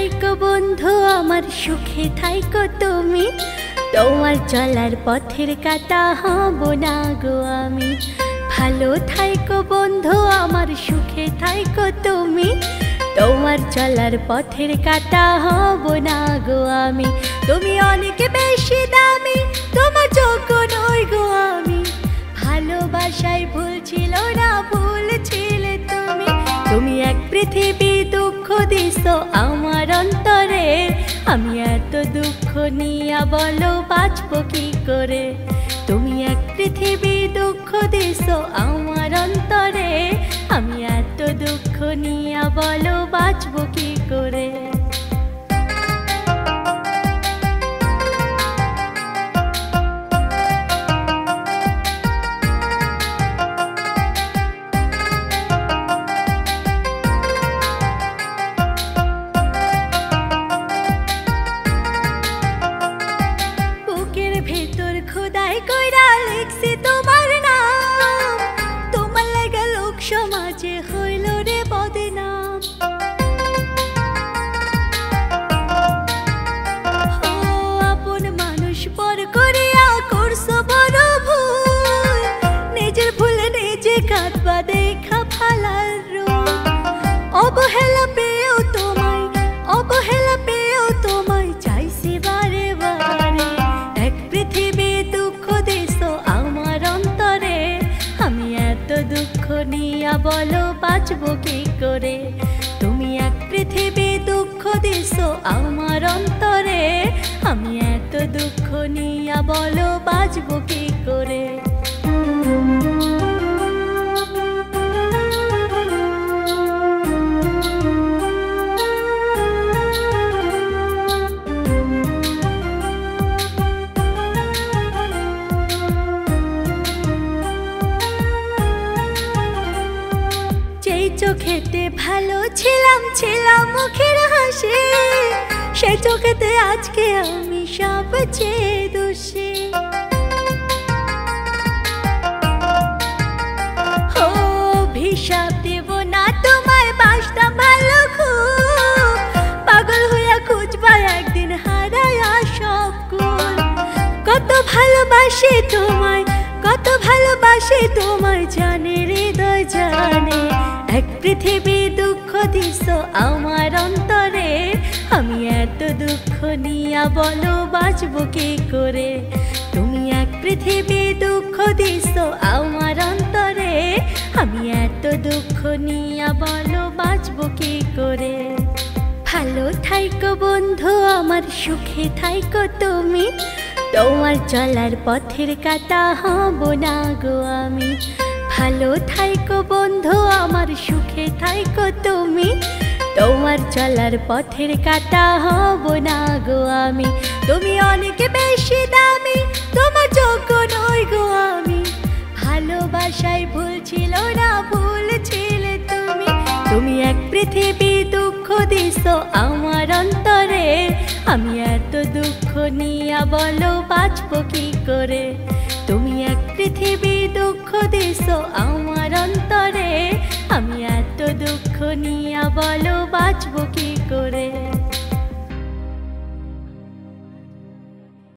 থাইকো বন্ধু আমার সুখে থাইকো তুমি, তোমার চলার পথের কাটা হব না গো আমি। ভালো থাইকো বন্ধু আমার সুখে থাইকো তুমি, তোমার চলার পথের কাটা হব না গো আমি। তুমি অনেক বেশি দামি, তোমার যোগ্য নই গো আমি। ভালোবাসায় ভুল ছিল না, ভুল ছিলে তুমি। তুমি এক পৃথিবী দুঃখ দিছো আমার অন্তরে, আমি এত দুঃখ নিয়া বলো বাঁচবো কি করে। তুমি এক পৃথিবী দুঃখ দিছো আমার অন্তরে, আমি এত দুঃখ নিয়া বলো বাঁচবো কি করে। খোদাই কইরা লিখছি তোমার নাম, তোমার লাগা লোক সমাজে হইল রে বদনাম। ও আপন মানুষ পর করিয়া করছো বড় ভুল, নিজের ভুলে নিজে কাঁদবা দেখা ফালার রূপ। অবহেলা পেয়েও তোমায়, অবহেলা পেয়েও তোমায় চাইছি বারে বারে। এক পৃথিবী দুঃখ দিছো আমার অন্তরে, আমি এত দুঃখ নিয়া বলো বাঁচবো কি করে। তুমি এক পৃথিবী দুঃখ দিছো আমার অন্তরে, আমি এত দুঃখ নিয়া বলো বাঁচবো কি করে। চোখেতে ভালো ছিলাম, ছিলাম মুখের হাসি, সে চোখেতে আজকে আমি সবচেয়ে দোষী। ও হিসাব দেব না তোমায়, বাসতাম ভালো খুব, পাগল হইয়া খুঁজবা একদিন হারায়া সব কুল। কত ভালোবাসি তোমায়, কত ভালোবাসি তোমায় জানে হৃদয় জানে। এক পৃথিবী দুঃখ দিছো আমার অন্তরে, আমি এত দুঃখ নিয়া বলো বাঁচবো কি করে। তুমি এক পৃথিবী দুঃখ দিছো আমার অন্তরে, আমি এত দুঃখ নিয়া বলো বাঁচবো কি করে। ভালো থাইকো বন্ধু আমার সুখে থাইকো তুমি, তোমার চলার পথের কাটা হব না গো আমি। ভালো থাইকো বন্ধু আমার সুখে থাইকো তুমি, তোমার চলার পথের কাটা হব না গো আমি। তুমি অনেক বেশি দামি, তোমার যোগ্য নই গো আমি। ভালোবাসায় ভুল ছিল না, ভুল ছিলে তুমি। তুমি এক পৃথিবী দুঃখ দিছো আমার অন্তরে, আমি এত দুঃখ নিয়া বলো বাঁচবো কি করে। তুমি এক পৃথিবী দুঃখ দিছো আমার অন্তরে, আমি এত দুঃখ নিয়া বলো বাঁচবো কি করে।